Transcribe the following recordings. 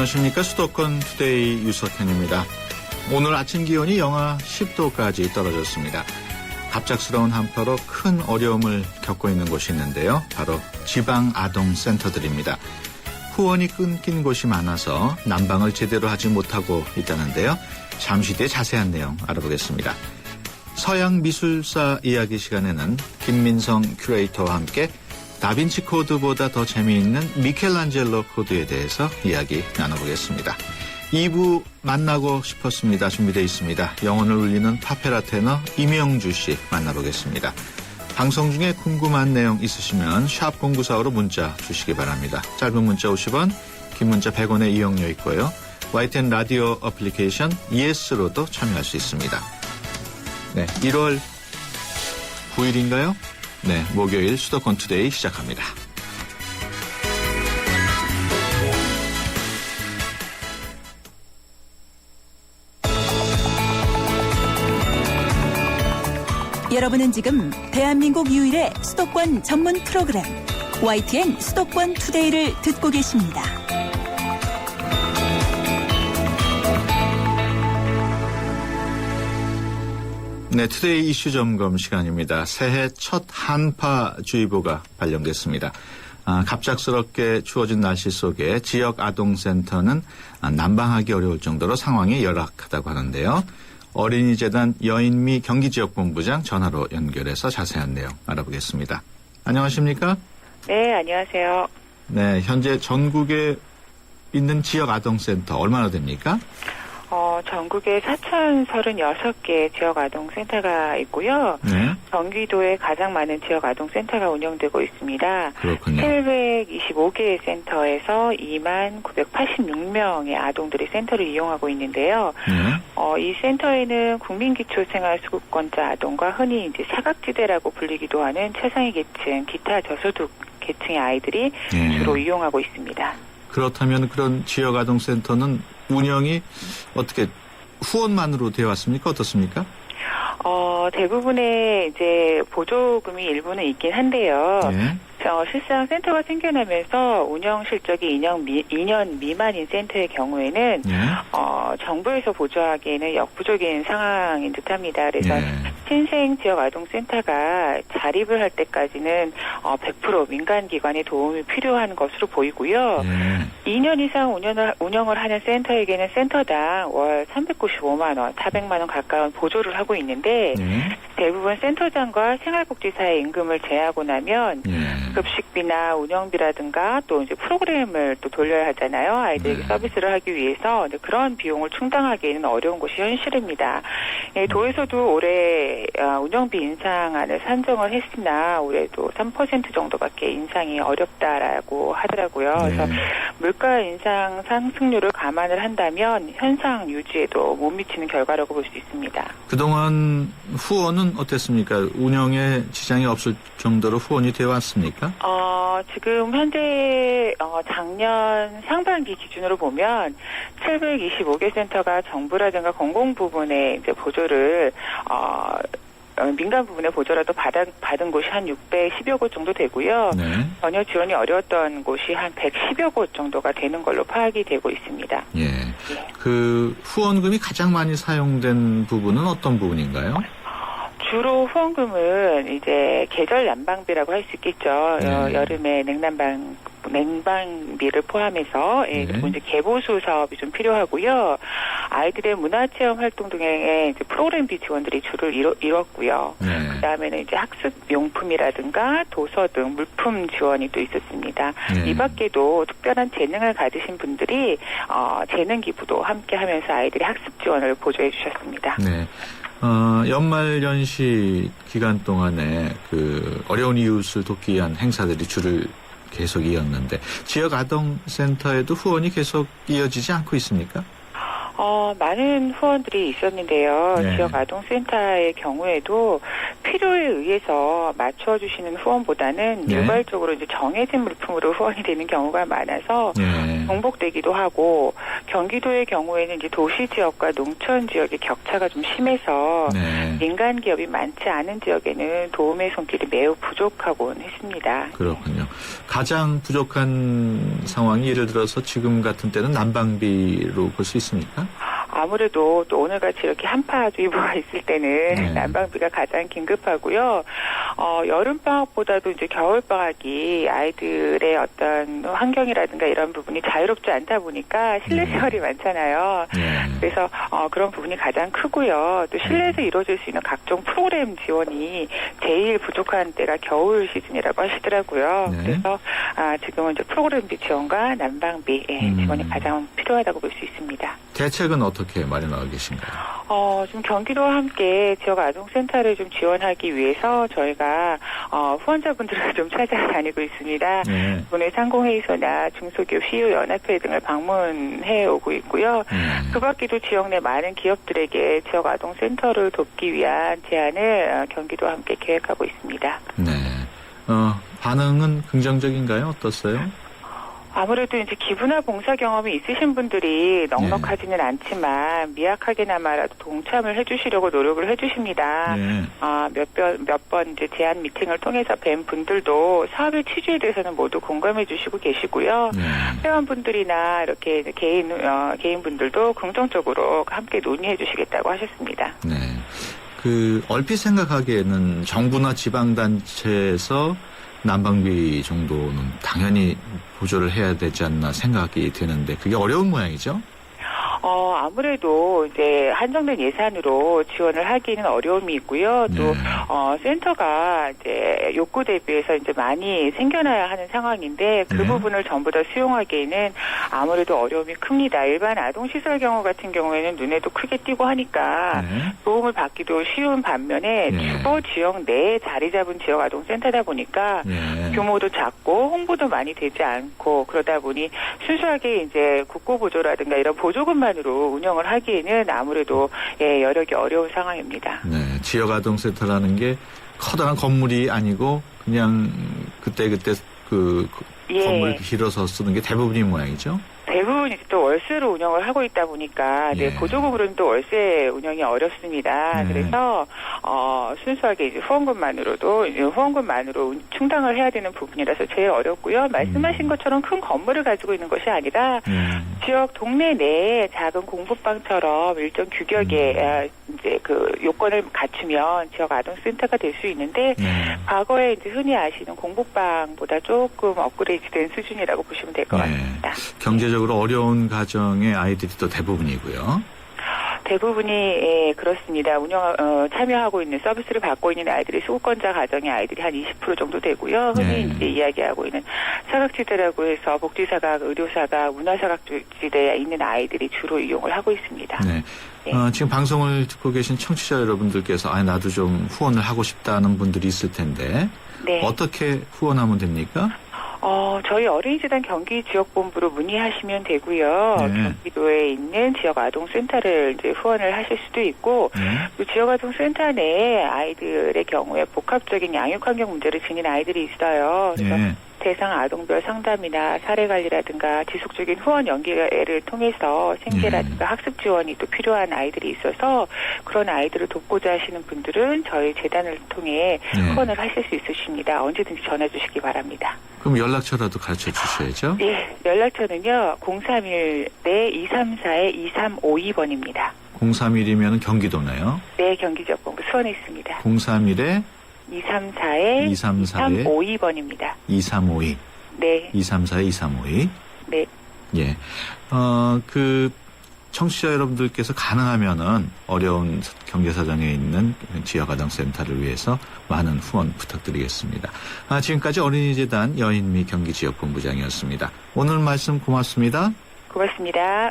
안녕하십니까. 수도권 투데이 유석현입니다. 오늘 아침 기온이 영하 10도까지 떨어졌습니다. 갑작스러운 한파로 큰 어려움을 겪고 있는 곳이 있는데요. 바로 지방 아동센터들입니다. 후원이 끊긴 곳이 많아서 난방을 제대로 하지 못하고 있다는데요. 잠시 뒤에 자세한 내용 알아보겠습니다. 서양 미술사 이야기 시간에는 김민성 큐레이터와 함께 다빈치 코드보다 더 재미있는 미켈란젤로 코드에 대해서 이야기 나눠보겠습니다. 2부 만나고 싶었습니다. 준비되어 있습니다. 영혼을 울리는 파페라 테너 임영주 씨 만나보겠습니다. 방송 중에 궁금한 내용 있으시면 샵 0945로 문자 주시기 바랍니다. 짧은 문자 50원, 긴 문자 100원의 이용료 있고요. YTN 라디오 어플리케이션 ES로도 참여할 수 있습니다. 네, 1월 9일인가요? 네, 목요일 수도권 투데이 시작합니다. 여러분은 지금 대한민국 유일의 수도권 전문 프로그램 YTN 수도권 투데이를 듣고 계십니다. 네, 투데이 이슈 점검 시간입니다. 새해 첫 한파주의보가 발령됐습니다. 갑작스럽게 추워진 날씨 속에 지역 아동센터는 난방하기 어려울 정도로 상황이 열악하다고 하는데요. 어린이재단 여인미 경기지역본부장 전화로 연결해서 자세한 내용 알아보겠습니다. 안녕하십니까? 네, 안녕하세요. 네, 현재 전국에 있는 지역 아동센터 얼마나 됩니까? 전국에 4,036개 지역 아동센터가 있고요. 네. 경기도에 가장 많은 지역 아동센터가 운영되고 있습니다. 그렇군요. 725개의 센터에서 2986명의 아동들이 센터를 이용하고 있는데요. 네. 이 센터에는 국민기초생활수급권자 아동과 흔히 이제 사각지대라고 불리기도 하는 최상위 계층, 기타 저소득 계층의 아이들이 네. 주로 이용하고 있습니다. 그렇다면 그런 지역 아동센터는 운영이 어떻게 후원만으로 되어 왔습니까? 어떻습니까? 대부분의 이제 보조금이 일부는 있긴 한데요. 네. 실상 센터가 생겨나면서 운영 실적이 2년 미만인 센터의 경우에는 네. 정부에서 보조하기에는 역부족인 상황인 듯합니다. 그래서 네. 신생 지역 아동센터가 자립을 할 때까지는 100% 민간기관의 도움이 필요한 것으로 보이고요. 네. 2년 이상 운영을 하는 센터에게는 센터당 월 395만 원, 400만 원 가까운 보조를 하고 있는데 네. 대부분 센터장과 생활복지사의 임금을 제하고 나면 네. 급식비나 운영비라든가 또 이제 프로그램을 또 돌려야 하잖아요. 아이들에게 네. 서비스를 하기 위해서 그런 비용을 충당하기에는 어려운 것이 현실입니다. 도에서도 올해 운영비 인상안을 산정을 했으나 올해도 3% 정도밖에 인상이 어렵다라고 하더라고요. 네. 그래서 물가 인상 상승률을 감안을 한다면 현상 유지에도 못 미치는 결과라고 볼 수 있습니다. 그동안 후원은 어땠습니까? 운영에 지장이 없을 정도로 후원이 되어 왔습니까? 지금 현재 작년 상반기 기준으로 보면 725개 센터가 정부라든가 공공 부분의 이제 보조를 민간 부분의 보조라도 받은 곳이 한 610여 곳 정도 되고요. 네. 전혀 지원이 어려웠던 곳이 한 110여 곳 정도가 되는 걸로 파악이 되고 있습니다. 예. 그 후원금이 가장 많이 사용된 부분은 어떤 부분인가요? 주로 후원금은 이제 계절 난방비라고 할 수 있겠죠. 네. 여름에 냉방비를 포함해서 그리고 이제 개보수 사업이 좀 필요하고요. 아이들의 문화체험 활동 등의 이제 프로그램비 지원들이 주를 이뤘고요. 네. 그다음에는 이제 학습 용품이라든가 도서 등 물품 지원이 또 있었습니다. 네. 이 밖에도 특별한 재능을 가지신 분들이 재능 기부도 함께하면서 아이들의 학습 지원을 보조해 주셨습니다. 네. 연말 연시 기간 동안에 그 어려운 이웃을 돕기 위한 행사들이 줄을 계속 이었는데 지역 아동센터에도 후원이 계속 이어지지 않고 있습니까? 많은 후원들이 있었는데요. 네. 지역 아동센터의 경우에도 필요에 의해서 맞춰주시는 후원보다는 네. 일괄적으로 이제 정해진 물품으로 후원이 되는 경우가 많아서 예. 공복되기도 하고, 경기도의 경우에는 이제 도시 지역과 농촌 지역의 격차가 좀 심해서 네. 민간 기업이 많지 않은 지역에는 도움의 손길이 매우 부족하곤 했습니다. 그렇군요. 가장 부족한 상황이 예를 들어서 지금 같은 때는 난방비로 볼 수 있습니까? 아무래도 또 오늘같이 이렇게 한파주의보가 있을 때는 네. 난방비가 가장 긴급하고요. 여름방학보다도 이제 겨울방학이 아이들의 어떤 환경이라든가 이런 부분이 자유롭지 않다 보니까 실내 생활이 많잖아요. 네. 그래서 그런 부분이 가장 크고요. 또 실내에서 이루어질 수 있는 각종 프로그램 지원이 제일 부족한 때가 겨울 시즌이라고 하시더라고요. 네. 그래서 지금은 이제 프로그램비 지원과 난방비 지원이 가장 필요하다고 볼 수 있습니다. 대책은 어떻게 마련하고 계신가요? 지금 경기도와 함께 지역 아동센터를 좀 지원하기 위해서 저희가 후원자분들을 좀 찾아다니고 있습니다. 네. 이번에 상공회의소나 중소기업 CU연합회 등을 방문해 오고 있고요. 그 밖에도 지역 내 많은 기업들에게 지역 아동센터를 돕기 위한 제안을 경기도와 함께 계획하고 있습니다. 네. 반응은 긍정적인가요? 어떻어요? 아무래도 이제 기부나 봉사 경험이 있으신 분들이 넉넉하지는 않지만 미약하게나마라도 동참을 해주시려고 노력을 해주십니다. 네. 몇 번 이제 제안 미팅을 통해서 뵌 분들도 사업의 취지에 대해서는 모두 공감해주시고 계시고요. 네. 회원분들이나 이렇게 개인분들도 긍정적으로 함께 논의해주시겠다고 하셨습니다. 네. 얼핏 생각하기에는 정부나 지방단체에서 난방비 정도는 당연히 보조를 해야 되지 않나 생각이 되는데 그게 어려운 모양이죠? 아무래도 이제 한정된 예산으로 지원을 하기는 어려움이 있고요. 또 센터가 이제 욕구 대비해서 이제 많이 생겨나야 하는 상황인데 그 부분을 전부 다 수용하기에는 아무래도 어려움이 큽니다. 일반 아동시설 경우 같은 경우에는 눈에도 크게 띄고 하니까 도움을 받기도 쉬운 반면에 주거 지역 내에 자리 잡은 지역 아동센터다 보니까 규모도 작고 홍보도 많이 되지 않고 그러다 보니 순수하게 이제 국고보조라든가 이런 보조금만으로 운영을 하기에는 아무래도 여력이 어려운 상황입니다. 네, 지역 아동센터라는 게 커다란 건물이 아니고 그냥 그때그때 건물 빌어서 쓰는 게 대부분인 모양이죠? 대부분 이제 또 월세로 운영을 하고 있다 보니까 보조금으로는 또 월세 운영이 어렵습니다. 그래서 순수하게 이제 후원금만으로 충당을 해야 되는 부분이라서 제일 어렵고요. 말씀하신 것처럼 큰 건물을 가지고 있는 것이 아니라 지역 동네 내에 작은 공부방처럼 일정 규격의 이제 그 요건을 갖추면 지역 아동센터가 될 수 있는데 과거에 이제 흔히 아시는 공부방보다 조금 업그레이드된 수준이라고 보시면 될 것 같습니다. 경제적으로 어려운 가정의 아이들이 또 대부분이고요. 대부분이 그렇습니다. 참여하고 있는 서비스를 받고 있는 아이들이 수급권자 가정의 아이들이 한 20% 정도 되고요. 흔히 이제 이야기하고 있는 사각지대라고 해서 복지사각, 의료사각, 문화사각지대에 있는 아이들이 주로 이용을 하고 있습니다. 네. 지금 방송을 듣고 계신 청취자 여러분들께서 나도 좀 후원을 하고 싶다는 분들이 있을 텐데 어떻게 후원하면 됩니까? 저희 어린이재단 경기지역본부로 문의하시면 되고요. 경기도에 있는 지역 아동센터를 이제 후원을 하실 수도 있고, 또 지역 아동센터 내에 아이들의 경우에 복합적인 양육환경 문제를 지닌 아이들이 있어요. 그래서 대상 아동별 상담이나 사례관리라든가 지속적인 후원 연계를 통해서 생계라든가 학습 지원이 또 필요한 아이들이 있어서 그런 아이들을 돕고자 하시는 분들은 저희 재단을 통해 후원을 하실 수 있으십니다. 언제든지 전화 주시기 바랍니다. 그럼 연락처라도 가르쳐 주셔야죠? 네, 연락처는요. 031-234-2352번입니다. 031이면 경기도네요? 네, 경기지역본부 수원에 있습니다. 031에 234-2352번입니다. 2352. 네. 234-2352. 네. 예. 청취자 여러분들께서 가능하면은 어려운 경제사정에 있는 지역아동센터를 위해서 많은 후원 부탁드리겠습니다. 지금까지 어린이재단 여인미 경기지역본부장이었습니다. 오늘 말씀 고맙습니다. 고맙습니다.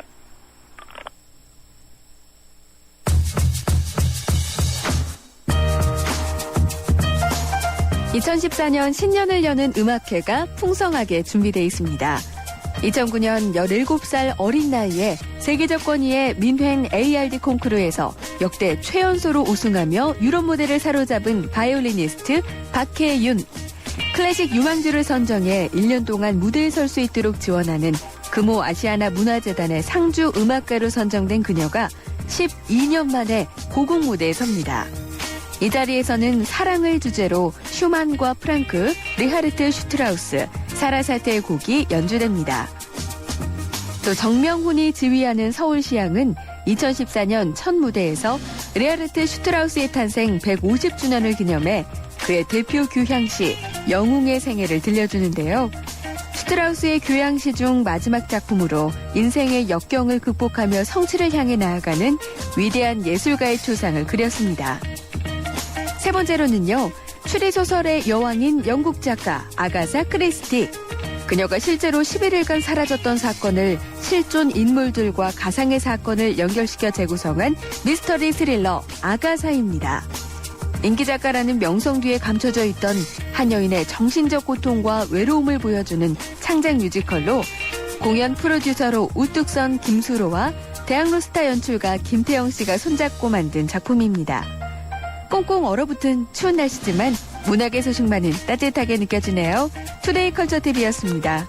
(2014년) 신년을 여는 음악회가 풍성하게 준비되어 있습니다. 2009년 17살 어린 나이에 세계적 권위의 민횡 ARD 콩쿠르에서 역대 최연소로 우승하며 유럽 무대를 사로잡은 바이올리니스트 박혜윤. 클래식 유망주를 선정해 1년 동안 무대에 설 수 있도록 지원하는 금호 아시아나 문화재단의 상주 음악가로 선정된 그녀가 12년 만에 고국 무대에 섭니다. 이 자리에서는 사랑을 주제로 슈만과 프랑크, 리하르트 슈트라우스, 사라사테의 곡이 연주됩니다. 또 정명훈이 지휘하는 서울시향은 2014년 첫 무대에서 리하르트 슈트라우스의 탄생 150주년을 기념해 그의 대표 교향시 영웅의 생애를 들려주는데요. 슈트라우스의 교향시 중 마지막 작품으로 인생의 역경을 극복하며 성취를 향해 나아가는 위대한 예술가의 추상을 그렸습니다. 세 번째로는요. 추리소설의 여왕인 영국 작가 아가사 크리스티. 그녀가 실제로 11일간 사라졌던 사건을 실존 인물들과 가상의 사건을 연결시켜 재구성한 미스터리 스릴러 아가사입니다. 인기 작가라는 명성 뒤에 감춰져 있던 한 여인의 정신적 고통과 외로움을 보여주는 창작 뮤지컬로 공연 프로듀서로 우뚝 선 김수로와 대학로 스타 연출가 김태영 씨가 손잡고 만든 작품입니다. 꽁꽁 얼어붙은 추운 날씨지만 문학의 소식만은 따뜻하게 느껴지네요. 투데이 컬처 TV였습니다.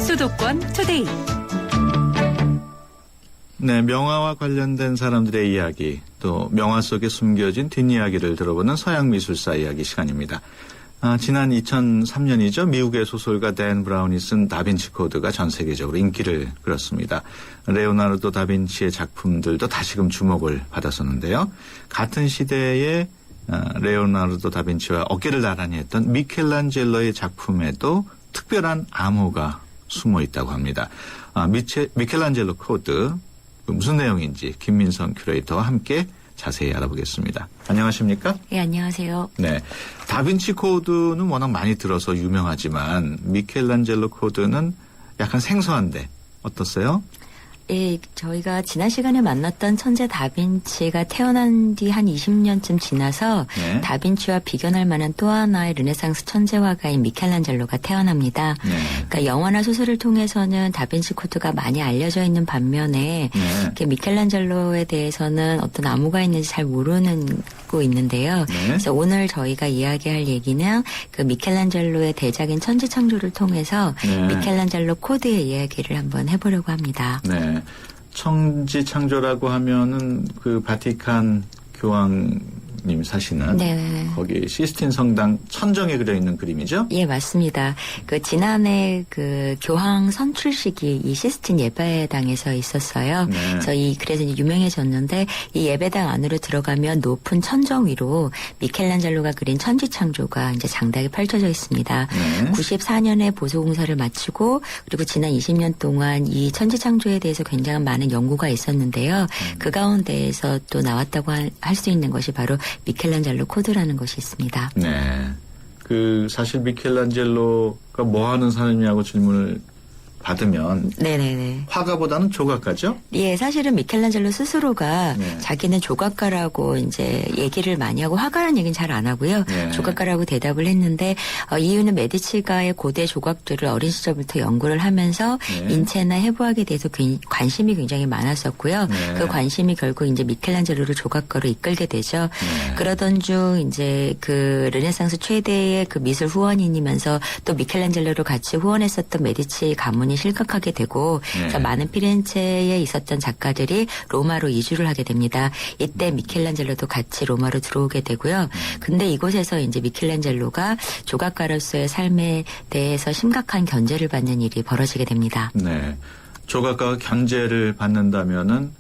수도권 투데이. 네, 명화와 관련된 사람들의 이야기, 또 명화 속에 숨겨진 뒷이야기를 들어보는 서양미술사 이야기 시간입니다. 지난 2003년이죠. 미국의 소설가 댄 브라운이 쓴 다빈치 코드가 전 세계적으로 인기를 끌었습니다. 레오나르도 다빈치의 작품들도 다시금 주목을 받았었는데요. 같은 시대에 레오나르도 다빈치와 어깨를 나란히 했던 미켈란젤로의 작품에도 특별한 암호가 숨어 있다고 합니다. 미켈란젤로 코드, 무슨 내용인지 김민성 큐레이터와 함께 자세히 알아보겠습니다. 안녕하십니까? 네, 안녕하세요. 네, 다빈치 코드는 워낙 많이 들어서 유명하지만 미켈란젤로 코드는 약간 생소한데 어떻어요? 예, 저희가 지난 시간에 만났던 천재 다빈치가 태어난 뒤 한 20년쯤 지나서 네. 다빈치와 비견할 만한 또 하나의 르네상스 천재 화가인 미켈란젤로가 태어납니다. 네. 그러니까 영화나 소설을 통해서는 다빈치 코드가 많이 알려져 있는 반면에 네. 이렇게 미켈란젤로에 대해서는 어떤 암호가 있는지 잘 모르고 있는데요. 네. 그래서 오늘 저희가 이야기할 얘기는 그 미켈란젤로의 대작인 천지창조를 통해서 네. 미켈란젤로 코드의 이야기를 한번 해보려고 합니다. 네. 청지창조라고 하면은 그 바티칸 교황님 사시는 네. 거기 시스틴 성당 천정에 그려 있는 그림이죠? 예, 맞습니다. 그 지난해 그 교황 선출식이 이 시스틴 예배당에서 있었어요. 네. 그래서 이제 유명해졌는데 이 예배당 안으로 들어가면 높은 천정 위로 미켈란젤로가 그린 천지창조가 이제 장대하게 펼쳐져 있습니다. 네. 94년에 보수공사를 마치고 그리고 지난 20년 동안 이 천지창조에 대해서 굉장히 많은 연구가 있었는데요. 그 가운데에서 또 나왔다고 할 수 있는 것이 바로 미켈란젤로 코드라는 것이 있습니다. 네. 사실 미켈란젤로가 뭐 하는 사람이냐고 질문을 받으면 네네네. 화가보다는 조각가죠? 예, 사실은 미켈란젤로 스스로가 네. 자기는 조각가라고 이제 얘기를 많이 하고 화가라는 얘기는 잘 안 하고요. 네. 조각가라고 대답을 했는데 이유는 메디치가의 고대 조각들을 어린 시절부터 연구를 하면서 네. 인체나 해부학에 대해서 관심이 굉장히 많았었고요. 네. 그 관심이 결국 이제 미켈란젤로를 조각가로 이끌게 되죠. 네. 그러던 중 이제 그 르네상스 최대의 그 미술 후원인이면서 또 미켈란젤로를 같이 후원했었던 메디치 가문이 실격하게 되고 네. 그래서 많은 피렌체에 있었던 작가들이 로마로 이주를 하게 됩니다. 이때 미켈란젤로도 같이 로마로 들어오게 되고요. 근데 이곳에서 이제 미켈란젤로가 조각가로서의 삶에 대해서 심각한 견제를 받는 일이 벌어지게 됩니다. 네. 조각가가 견제를 받는다면은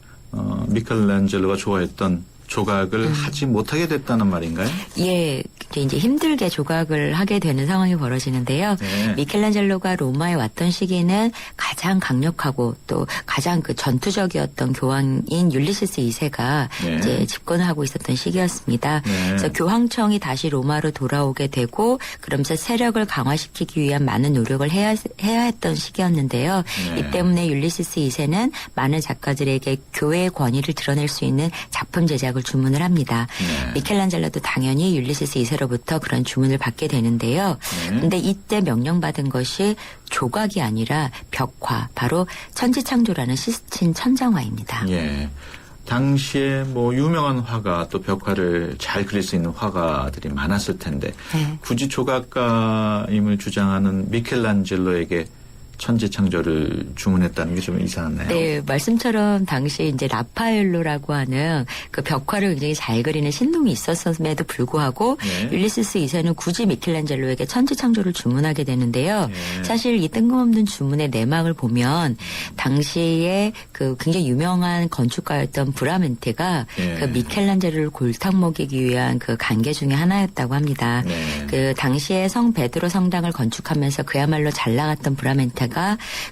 미켈란젤로가 좋아했던 조각을 하지 못하게 됐다는 말인가요? 예, 이제 힘들게 조각을 하게 되는 상황이 벌어지는데요. 네. 미켈란젤로가 로마에 왔던 시기는 가장 강력하고 또 가장 그 전투적이었던 교황인 율리시스 2세가 네. 이제 집권을 하고 있었던 시기였습니다. 네. 그래서 교황청이 다시 로마로 돌아오게 되고 그러면서 세력을 강화시키기 위한 많은 노력을 해야 했던 시기였는데요. 네. 이 때문에 율리시스 2세는 많은 작가들에게 교회의 권위를 드러낼 수 있는 작품 제작을 주문을 합니다. 네. 미켈란젤로도 당연히 율리시스 2세로 미켈란젤로로부터 그런 주문을 받게 되는데요. 네. 근데 이때 명령받은 것이 조각이 아니라 벽화, 바로 천지창조라는 시스틴 천장화입니다. 예. 당시에 뭐 유명한 화가 또 벽화를 잘 그릴 수 있는 화가들이 많았을 텐데 네. 굳이 조각가임을 주장하는 미켈란젤로에게 천지창조를 주문했다는 게 좀 이상하네요. 네, 말씀처럼 당시 이제 라파엘로라고 하는 그 벽화를 굉장히 잘 그리는 신동이 있었음에도 불구하고 네. 율리시스 2세는 굳이 미켈란젤로에게 천지창조를 주문하게 되는데요. 네. 사실 이 뜬금없는 주문의 내막을 보면 당시에 그 굉장히 유명한 건축가였던 브라멘테가 네. 그 미켈란젤로를 골탕 먹이기 위한 그 관계 중에 하나였다고 합니다. 네. 그 당시에 성 베드로 성당을 건축하면서 그야말로 잘 나갔던 브라멘테가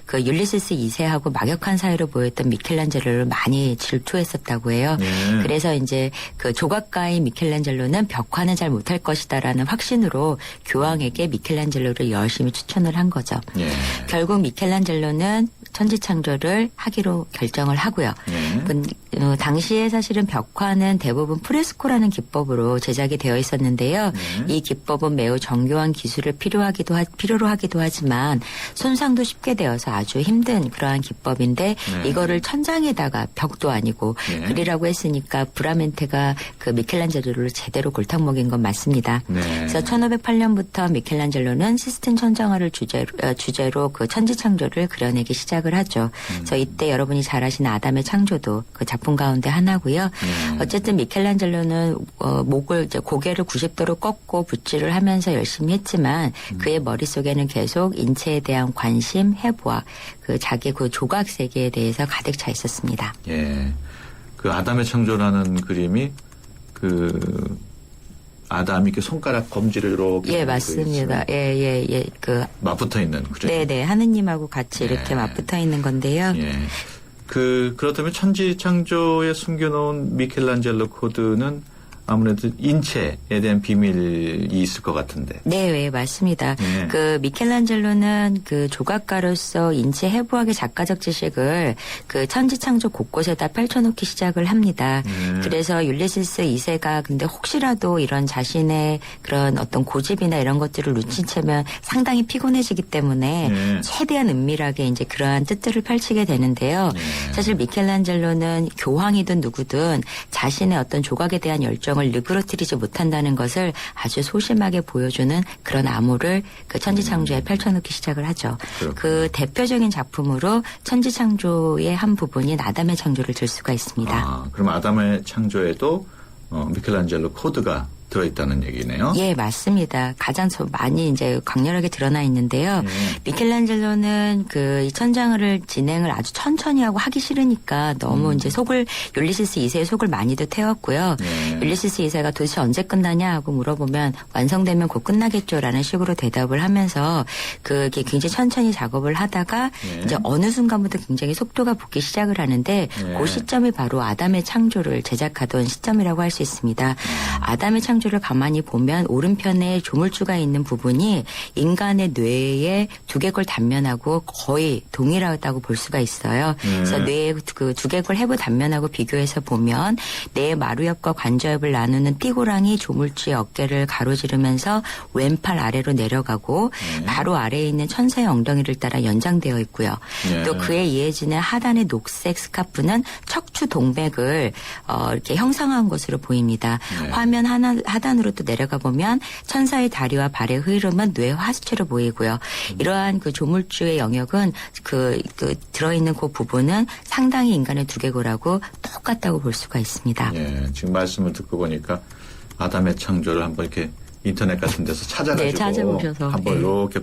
그 율리시스 2세하고 막역한 사이로 보였던 미켈란젤로를 많이 질투했었다고 해요. 네. 그래서 이제 그 조각가인 미켈란젤로는 벽화는 잘 못할 것이다라는 확신으로 교황에게 미켈란젤로를 열심히 추천을 한 거죠. 예. 결국 미켈란젤로는 천지창조를 하기로 결정을 하고요. 네. 당시에 사실은 벽화는 대부분 프레스코라는 기법으로 제작이 되어 있었는데요. 네. 이 기법은 매우 정교한 기술을 필요로 하기도 하지만 손상도 쉽게 되어서 아주 힘든 그러한 기법인데 네. 이거를 천장에다가 벽도 아니고 네. 그리라고 했으니까 브라멘테가 그 미켈란젤로를 제대로 골탕 먹인 건 맞습니다. 네. 그래서 1508년부터 미켈란젤로는 시스틴 천장화를 주제로 그 천지창조를 그려내기 시작을 하죠. 그래서 이때 여러분이 잘 아시는 아담의 창조도 그 작품 가운데 하나고요. 네. 어쨌든 미켈란젤로는 고개를 90도로 꺾고 붓질을 하면서 열심히 했지만 그의 머릿속에는 계속 인체에 대한 관심, 해부와 그 자기 그 조각 세계에 대해서 가득 차 있었습니다. 예. 그 아담의 창조라는 그림이 그 아담이 이렇게 손가락 검지를 이렇게 예, 맞습니다. 예. 그 맞붙어 있는 그죠? 네네 하느님하고 같이 네. 이렇게 맞붙어 있는 건데요. 예. 그렇다면 천지창조에 숨겨놓은 미켈란젤로 코드는 아무래도 인체에 대한 비밀이 있을 것 같은데. 네, 맞습니다. 네. 그 미켈란젤로는 그 조각가로서 인체 해부학의 작가적 지식을 그 천지창조 곳곳에다 펼쳐놓기 시작을 합니다. 네. 그래서 율리시스 2세가 근데 혹시라도 이런 자신의 그런 어떤 고집이나 이런 것들을 눈치채면 상당히 피곤해지기 때문에 네. 최대한 은밀하게 이제 그러한 뜻들을 펼치게 되는데요. 네. 사실 미켈란젤로는 교황이든 누구든 자신의 어떤 조각에 대한 열정을 느그러뜨리지 못한다는 것을 아주 소심하게 보여주는 그런 암호를 그 천지창조에 펼쳐놓기 시작을 하죠. 그렇군요. 그 대표적인 작품으로 천지창조의 한 부분인 아담의 창조를 들 수가 있습니다. 아, 그럼 아담의 창조에도 미켈란젤로 코드가 들어있다는 얘기네요. 예, 맞습니다. 가장 많이 이제 강렬하게 드러나 있는데요. 미켈란젤로는 그 이 천장을 진행을 아주 천천히 하고 하기 싫으니까 너무 이제 율리시스 2세의 속을 많이도 태웠고요. 네. 율리시스 2세가 도대체 언제 끝나냐 하고 물어보면 완성되면 곧 끝나겠죠라는 식으로 대답을 하면서 그게 굉장히 천천히 작업을 하다가 네. 이제 어느 순간부터 굉장히 속도가 붙기 시작을 하는데 네. 그 시점이 바로 아담의 창조를 제작하던 시점이라고 할 수 있습니다. 아담의 창조를 가만히 보면 오른편에 조물주가 있는 부분이 인간의 뇌의 두개골 단면하고 거의 동일하다고 볼 수가 있어요. 그래서 뇌의 그 두개골 해부 단면하고 비교해서 보면 뇌의 마루엽과 관저엽을 나누는 띠고랑이 조물주의 어깨를 가로지르면서 왼팔 아래로 내려가고 바로 아래에 있는 천사의 엉덩이를 따라 연장되어 있고요. 네. 또 그에 이어지는 하단의 녹색 스카프는 척추 동맥을 이렇게 형상화한 것으로 보입니다. 네. 화면 하단으로 또 내려가 보면 천사의 다리와 발의 흐름은 뇌 화수체로 보이고요. 이러한 그 조물주의 영역은 그 들어있는 그 부분은 상당히 인간의 두개골하고 똑같다고 볼 수가 있습니다. 예, 지금 말씀을 듣고 보니까 아담의 창조를 한번 이렇게 인터넷 같은 데서 찾아가지고 네, 찾아보셔서. 한번 네. 이렇게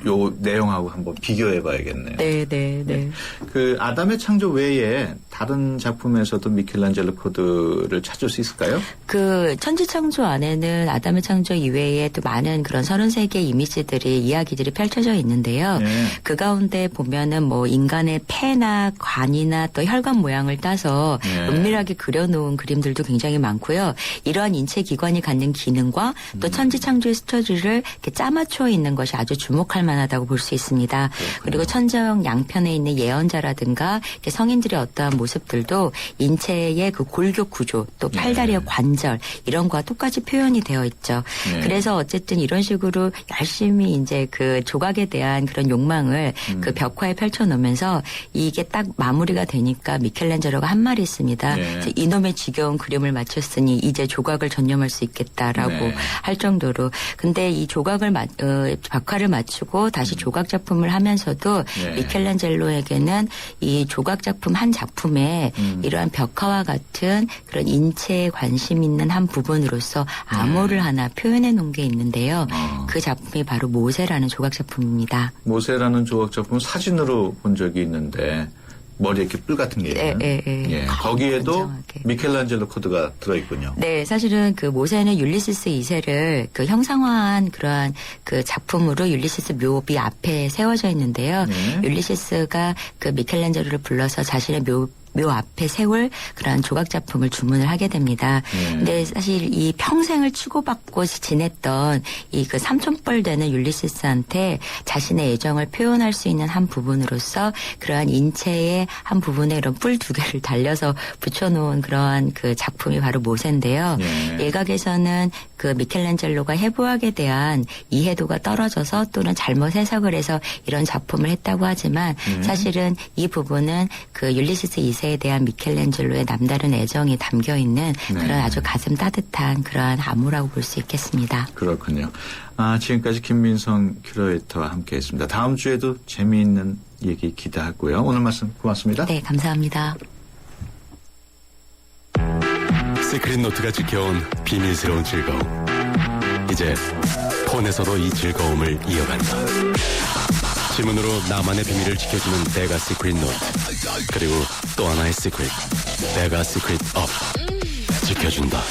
요 내용하고 한번 비교해 봐야겠네요. 네. 그 아담의 창조 외에 다른 작품에서도 미켈란젤로 코드를 찾을 수 있을까요? 그 천지창조 안에는 아담의 창조 이외에 또 많은 그런 33개의 이미지들이 이야기들이 펼쳐져 있는데요. 네. 그 가운데 보면은 뭐 인간의 폐나 관이나 또 혈관 모양을 따서 네. 은밀하게 그려놓은 그림들도 굉장히 많고요. 이러한 인체 기관이 갖는 기능과 또 천지창조의 스토리를 이렇게 짜맞춰 있는 것이 아주 주목할 만하다고 볼 수 있습니다. 그리고 천장 양편에 있는 예언자라든가 이렇게 성인들의 어떠한 모습 모습들도 인체의 그 골격 구조 또 팔다리의 관절 이런 거와 똑같이 표현이 되어 있죠. 네. 그래서 어쨌든 이런 식으로 열심히 이제 그 조각에 대한 그런 욕망을 그 벽화에 펼쳐놓으면서 이게 딱 마무리가 되니까 미켈란젤로가 한 말이 있습니다. 네. 이놈의 지겨운 그림을 마쳤으니 이제 조각을 전념할 수 있겠다라고 네. 할 정도로. 근데 이 조각을 벽화를 맞추고 다시 조각 작품을 하면서도 네. 미켈란젤로에게는 이 조각 작품 한 작품에 이러한 벽화와 같은 그런 인체에 관심 있는 한 부분으로서 암호를 하나 표현해 놓은 게 있는데요. 그 작품이 바로 모세라는 조각 작품입니다. 모세라는 조각 작품 사진으로 본 적이 있는데 머리에 이렇게 뿔 같은 게 있는. 예, 거기에도 굉장하게. 미켈란젤로 코드가 들어있군요. 네, 사실은 그 모세는 율리시스 2세를 그 형상화한 그러한 그 작품으로 율리시스 묘비 앞에 세워져 있는데요. 네. 율리시스가 그 미켈란젤로를 불러서 자신의 묘 앞에 세울 그런 조각 작품을 주문을 하게 됩니다. 근데 사실 이 평생을 치고받고 지냈던 이 그 삼촌뻘 되는 율리시스한테 자신의 애정을 표현할 수 있는 한 부분으로서 그러한 인체의 한 부분에 이런 뿔 두 개를 달려서 붙여놓은 그러한 그 작품이 바로 모세인데요. 일각에서는 그 미켈란젤로가 해부학에 대한 이해도가 떨어져서 또는 잘못 해석을 해서 이런 작품을 했다고 하지만 사실은 이 부분은 그 율리시스 2세에 대한 미켈란젤로의 남다른 애정이 담겨 있는 그런 아주 가슴 따뜻한 그러한 암호라고 볼 수 있겠습니다. 그렇군요. 지금까지 김민성 큐레이터와 함께했습니다. 다음 주에도 재미있는 얘기 기대하고요. 오늘 말씀 고맙습니다. 네, 감사합니다. 시크릿 노트가 지켜온 비밀스러운 즐거움. 이제 폰에서도 이 즐거움을 이어간다. 지문으로 나만의 비밀을 지켜주는 베가 시크릿 노트. 그리고 또 하나의 시크릿. 베가 시크릿 업. 지켜준다.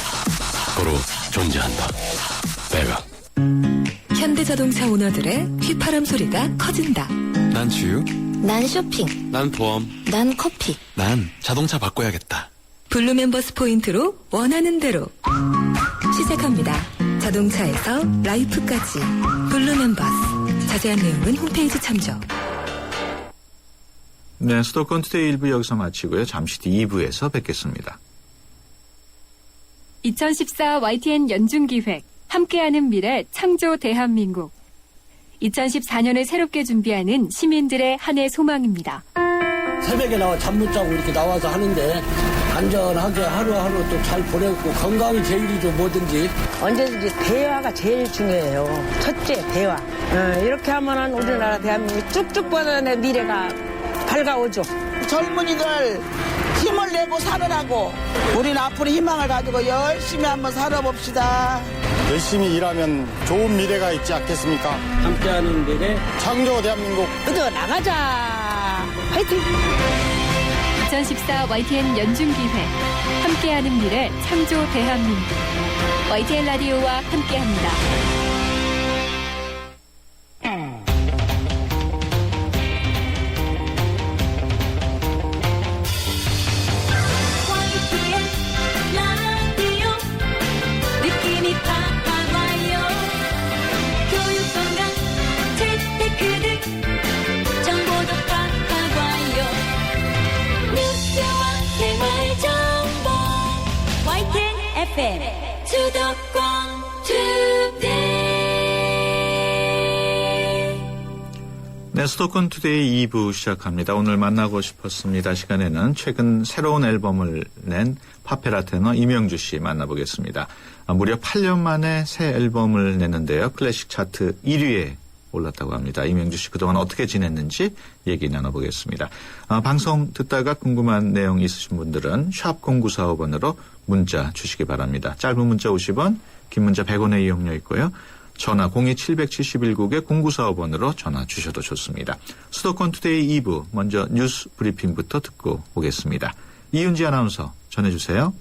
고로 존재한다. 베가. 현대자동차 오너들의 휘파람 소리가 커진다. 난 주유, 난 쇼핑, 난 보험, 난 커피. 난 자동차 바꿔야겠다. 블루 멤버스 포인트로 원하는 대로 시작합니다. 자동차에서 라이프까지 블루 멤버스. 자세한 내용은 홈페이지 참조. 네, 수도권 투데이 1부 여기서 마치고요. 잠시 뒤 2부에서 뵙겠습니다. 2014 YTN 연중기획 함께하는 미래 창조 대한민국 2014년을 새롭게 준비하는 시민들의 한 해 소망입니다. 새벽에 나와 잠 못 자고 이렇게 나와서 하는데 안전하게 하루하루 또 잘 보내고 건강이 제일이죠 뭐든지. 언제든지 대화가 제일 중요해요. 첫째 대화. 이렇게 하면은 우리나라 대한민국이 쭉쭉 뻗어내 미래가 밝아오죠. 젊은이들 힘을 내고 살으라고 우리는 앞으로 희망을 가지고 열심히 한번 살아봅시다. 열심히 일하면 좋은 미래가 있지 않겠습니까? 함께하는 미래 창조 대한민국 얻어 나가자. 화이팅! 2014 YTN 연중기획 함께하는 미래 창조 대한민국 YTN 라디오와 함께합니다. 수도권 투데이. 네, 수도권 투데이 2부 시작합니다. 오늘 만나고 싶었습니다. 시간에는 최근 새로운 앨범을 낸 파페라 테너 이명주 씨 만나보겠습니다. 무려 8년 만에 새 앨범을 냈는데요. 클래식 차트 1위에 올랐다고 합니다. 이명주 씨 그동안 어떻게 지냈는지 얘기 나눠보겠습니다. 방송 듣다가 궁금한 내용 있으신 분들은 샵 0945번으로 문자 주시기 바랍니다. 짧은 문자 50원, 긴 문자 100원의 이용료 있고요. 전화 02771국에 0945번으로 전화 주셔도 좋습니다. 수도권 투데이 2부 먼저 뉴스 브리핑부터 듣고 오겠습니다. 이윤지 아나운서 전해주세요.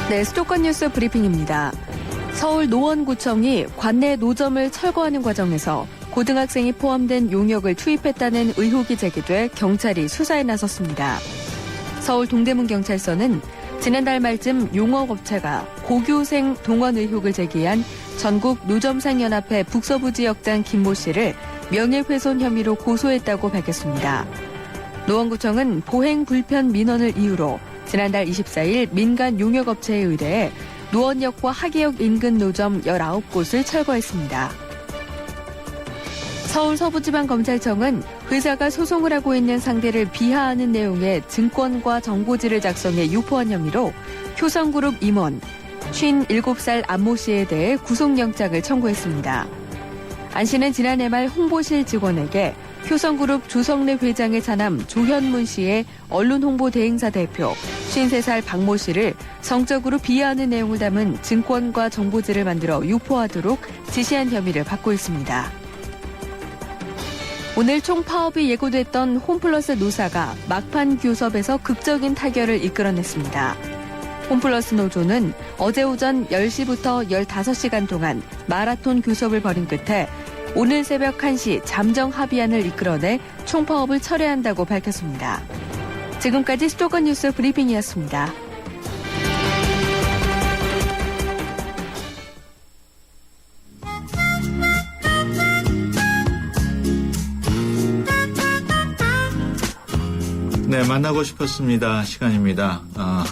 네, 수도권 뉴스 브리핑입니다. 서울 노원구청이 관내 노점을 철거하는 과정에서 고등학생이 포함된 용역을 투입했다는 의혹이 제기돼 경찰이 수사에 나섰습니다. 서울 동대문경찰서는 지난달 말쯤 용역업체가 고교생 동원 의혹을 제기한 전국 노점상연합회 북서부 지역장 김모 씨를 명예훼손 혐의로 고소했다고 밝혔습니다. 노원구청은 보행 불편 민원을 이유로 지난달 24일 민간 용역업체에 의뢰해 노원역과 하계역 인근 노점 19곳을 철거했습니다. 서울 서부지방검찰청은 회사가 소송을 하고 있는 상대를 비하하는 내용의 증권과 정보지를 작성해 유포한 혐의로 효성그룹 임원 57살 안모 씨에 대해 구속영장을 청구했습니다. 안 씨는 지난해 말 홍보실 직원에게 효성그룹 조성래 회장의 차남 조현문 씨의 언론홍보대행사 대표 53살 박모 씨를 성적으로 비하하는 내용을 담은 증권과 정보지를 만들어 유포하도록 지시한 혐의를 받고 있습니다. 오늘 총파업이 예고됐던 홈플러스 노사가 막판 교섭에서 극적인 타결을 이끌어냈습니다. 홈플러스 노조는 어제 오전 10시부터 15시간 동안 마라톤 교섭을 벌인 끝에 오늘 새벽 1시 잠정 합의안을 이끌어내 총파업을 철회한다고 밝혔습니다. 지금까지 수도권 뉴스 브리핑이었습니다. 네, 만나고 싶었습니다. 시간입니다.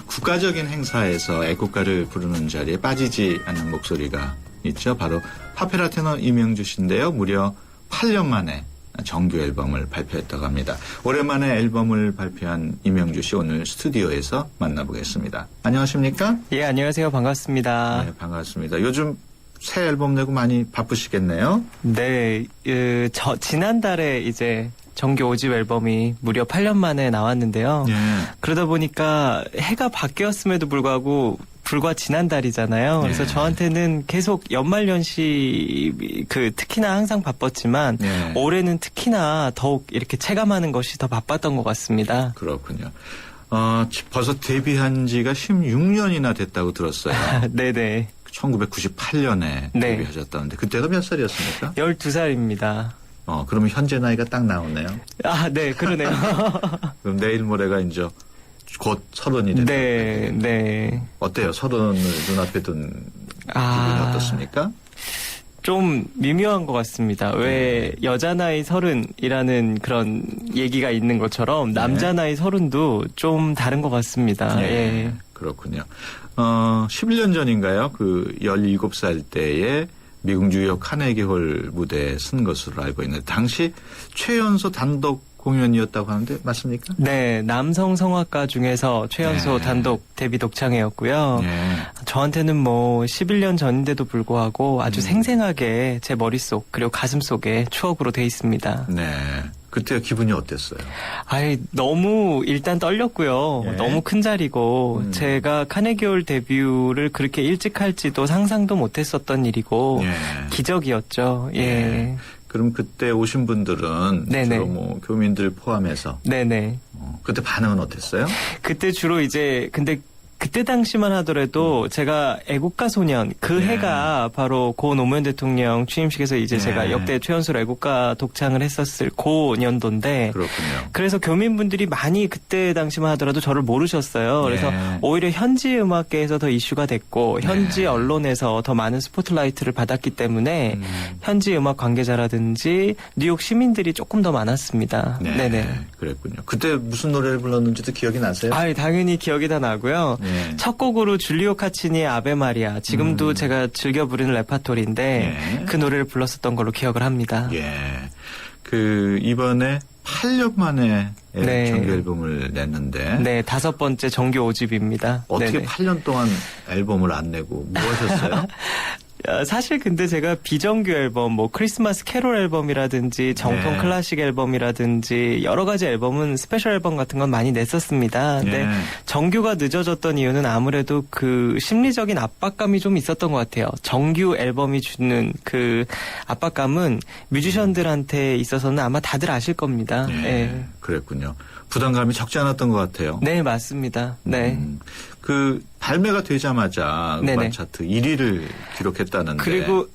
국가적인 행사에서 애국가를 부르는 자리에 빠지지 않는 목소리가 있죠. 바로 파페라 테너 이명주 씨인데요. 무려 8년 만에 정규 앨범을 발표했다고 합니다. 오랜만에 앨범을 발표한 이명주 씨 오늘 스튜디오에서 만나보겠습니다. 안녕하십니까? 예, 안녕하세요. 반갑습니다. 네, 반갑습니다. 요즘 새 앨범 내고 많이 바쁘시겠네요? 네, 지난달에 이제 정규 5집 앨범이 무려 8년 만에 나왔는데요. 예. 그러다 보니까 해가 바뀌었음에도 불구하고 불과 지난달이잖아요. 그래서 예. 저한테는 계속 연말연시 특히나 항상 바빴지만 예. 올해는 특히나 더욱 이렇게 체감하는 것이 더 바빴던 것 같습니다. 그렇군요. 벌써 데뷔한 지가 16년이나 됐다고 들었어요. 네네. 1998년에 네. 데뷔하셨다는데 그때가 몇 살이었습니까? 12살입니다. 그러면 현재 나이가 딱 나오네요. 아, 네, 그러네요. 그럼 내일 모레가 이제 곧 30이 되는 네, 네. 어때요? 30을 눈앞에 둔 기분이 어떻습니까? 좀 미묘한 것 같습니다. 왜 여자 나이 30이라는 그런 얘기가 있는 것처럼 남자 나이 30도 좀 다른 것 같습니다. 네. 예. 그렇군요. 11년 전인가요? 그 17살 때에 미국 뉴욕 카네기홀 무대에 쓴 것으로 알고 있는데 당시 최연소 단독 공연이었다고 하는데 맞습니까? 네, 남성 성악가 중에서 최연소 네. 단독 데뷔 독창회였고요. 네. 저한테는 11년 전인데도 불구하고 아주 생생하게 제 머릿속 그리고 가슴속에 추억으로 돼 있습니다. 네. 그때 기분이 어땠어요? 너무 일단 떨렸고요. 예. 너무 큰 자리고 제가 카네기홀 데뷔를 그렇게 일찍 할지도 상상도 못했었던 일이고 예. 기적이었죠. 예. 예. 그럼 그때 오신 분들은 네네. 주로 교민들 포함해서 네네. 그때 반응은 어땠어요? 그때 주로 근데 그때 당시만 하더라도 제가 애국가 소년 그 해가 바로 고 노무현 대통령 취임식에서 이제 제가 역대 최연소로 애국가 독창을 했었을 고 년도인데 그렇군요. 그래서 교민분들이 많이 그때 당시만 하더라도 저를 모르셨어요. 그래서 오히려 현지 음악계에서 더 이슈가 됐고 현지 언론에서 더 많은 스포트라이트를 받았기 때문에 현지 음악 관계자라든지 뉴욕 시민들이 조금 더 많았습니다. 네. 네네. 그랬군요. 그때 무슨 노래를 불렀는지도 기억이 나세요? 당연히 기억이 다 나고요. 첫 곡으로 줄리오 카치니의 아베 마리아. 지금도 제가 즐겨 부르는 레파토리인데 그 노래를 불렀었던 걸로 기억을 합니다. 예. 이번에 8년 만에 정규 앨범을 냈는데. 네, 5번째 정규 5집입니다. 어떻게 네네. 8년 동안 앨범을 안 내고 뭐 하셨어요? 사실 근데 제가 비정규 앨범, 크리스마스 캐롤 앨범이라든지 정통 클래식 앨범이라든지 여러 가지 앨범은 스페셜 앨범 같은 건 많이 냈었습니다. 근데 정규가 늦어졌던 이유는 아무래도 그 심리적인 압박감이 좀 있었던 것 같아요. 정규 앨범이 주는 그 압박감은 뮤지션들한테 있어서는 아마 다들 아실 겁니다. 그랬군요. 부담감이 적지 않았던 것 같아요. 네, 맞습니다. 네. 그 발매가 되자마자 네네. 음반 차트 1위를 기록했다는데. 그리고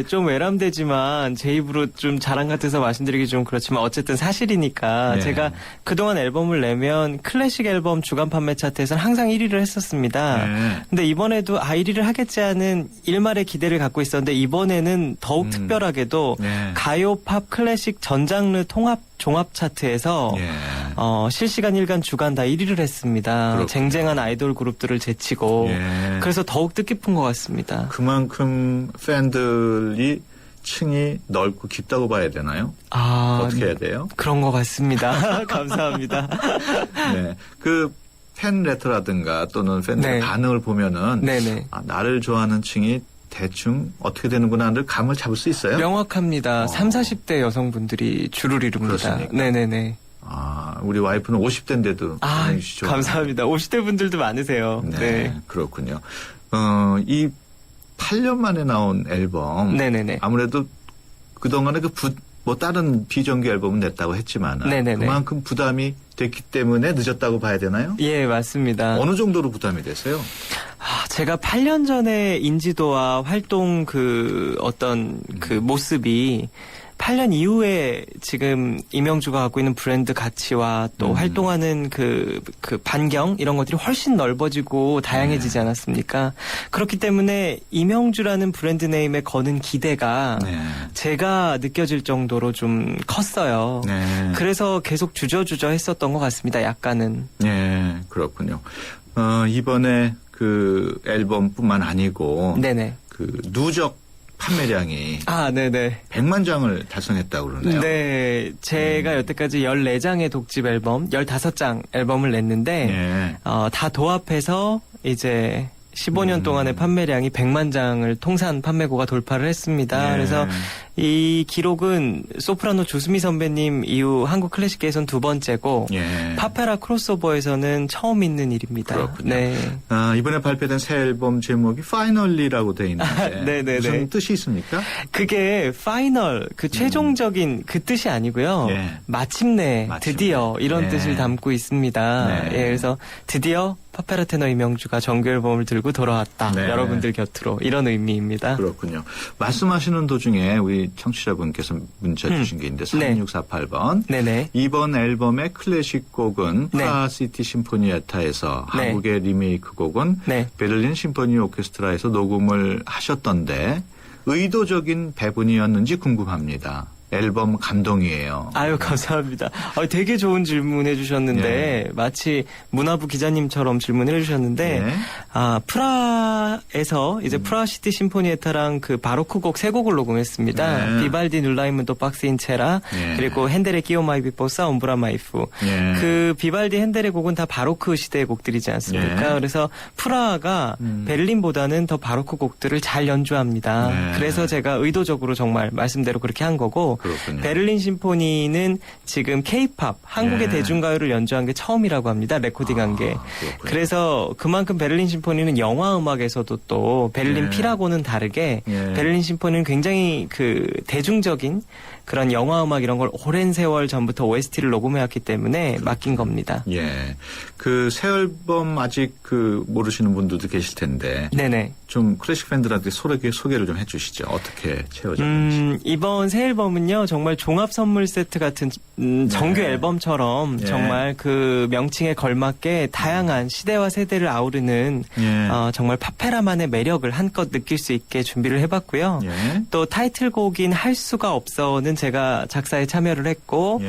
좀 외람되지만 제 입으로 좀 자랑 같아서 말씀드리기 좀 그렇지만 어쨌든 사실이니까 네. 제가 그동안 앨범을 내면 클래식 앨범 주간 판매 차트에서는 항상 1위를 했었습니다. 네. 근데 이번에도 1위를 하겠지 하는 일말의 기대를 갖고 있었는데 이번에는 더욱 특별하게도 네. 가요, 팝, 클래식 전장르 종합 차트에서 예. 실시간, 일간, 주간 다 1위를 했습니다. 그렇군요. 쟁쟁한 아이돌 그룹들을 제치고 예. 그래서 더욱 뜻깊은 것 같습니다. 그만큼 팬들이 층이 넓고 깊다고 봐야 되나요? 어떻게 해야 돼요? 그런 것 같습니다. 감사합니다. 네. 그 팬 레터라든가 또는 팬들의 네. 반응을 보면은 네네. 나를 좋아하는 층이 대충 어떻게 되는구나를 감을 잡을 수 있어요? 명확합니다. 30, 40대 여성분들이 주를 이룹니다. 그렇습니까? 네네네. 우리 와이프는 50대인데도 감사합니다. 50대 분들도 많으세요. 네. 그렇군요. 이 8년 만에 나온 앨범. 네네네. 아무래도 그동안에 다른 비정규 앨범은 냈다고 했지만. 네네네. 그만큼 부담이 됐기 때문에 늦었다고 봐야 되나요? 예, 맞습니다. 어느 정도로 부담이 됐어요? 제가 8년 전에 인지도와 활동 모습이 8년 이후에 지금 이명주가 갖고 있는 브랜드 가치와 또 활동하는 그 반경 이런 것들이 훨씬 넓어지고 다양해지지 않았습니까? 그렇기 때문에 이명주라는 브랜드 네임에 거는 기대가 제가 느껴질 정도로 좀 컸어요. 그래서 계속 주저주저 했었던 것 같습니다. 약간은. 네, 그렇군요. 이번에 그 앨범뿐만 아니고 네네. 그 누적 판매량이 네네. 100만 장을 달성했다고 그러네요. 네, 제가 여태까지 14장의 독집 앨범, 15장 앨범을 냈는데 다 도합해서 이제 15년 동안의 판매량이 100만 장을 통산 판매고가 돌파를 했습니다. 그래서 이 기록은 소프라노 조수미 선배님 이후 한국 클래식계에선 두 번째고 파페라 크로스오버에서는 처음 있는 일입니다. 그렇군요. 네. 이번에 발표된 새 앨범 제목이 파이널리라고 돼 있는데 네네네. 무슨 뜻이 있습니까? 그게 파이널, 최종적인 그 뜻이 아니고요. 마침내, 드디어 이런 뜻을 담고 있습니다. 그래서 드디어 파페라 테너 이명주가 정규 앨범을 들고 돌아왔다. 여러분들 곁으로 이런 의미입니다. 그렇군요. 말씀하시는 도중에 우리 청취자분께서 문자 주신 게 있는데 3648번. 네네. 이번 앨범의 클래식 곡은 프라시티 심포니에타에서 한국의 리메이크 곡은 베를린 심포니 오케스트라에서 녹음을 하셨던데 의도적인 배분이었는지 궁금합니다. 앨범 감동이에요. 감사합니다. 되게 좋은 질문 해주셨는데 마치 문화부 기자님처럼 질문을 해주셨는데 프라에서 이제 프라시티 심포니에타랑 그 바로크 곡 세 곡을 녹음했습니다. 비발디 눌라이문도 박스인 체라 그리고 핸델의 끼오 마이 비포사 옴브라 마이프. 그 비발디 핸델의 곡은 다 바로크 시대의 곡들이지 않습니까? 그래서 프라하가 베를린보다는 더 바로크 곡들을 잘 연주합니다. 그래서 제가 의도적으로 정말 말씀대로 그렇게 한 거고 그렇군요. 베를린 심포니는 지금 K-팝, 한국의 대중가요를 연주한 게 처음이라고 합니다. 레코딩한 게. 그래서 그만큼 베를린 심포니는 영화 음악에서도 또 베를린 피라고는 다르게 베를린 심포니는 굉장히 그 대중적인 그런 영화 음악 이런 걸 오랜 세월 전부터 OST를 녹음해왔기 때문에 맡긴 겁니다. 그 새 앨범 아직 모르시는 분들도 계실 텐데. 네네. 좀 클래식 팬들한테 소개를 좀 해주시죠. 어떻게 채워졌는지. 이번 새 앨범은요, 정말 종합 선물 세트 같은 정규 앨범처럼 정말 그 명칭에 걸맞게 다양한 시대와 세대를 아우르는 정말 파페라만의 매력을 한껏 느낄 수 있게 준비를 해봤고요. 또 타이틀곡인 할 수가 없어는 제가 작사에 참여를 했고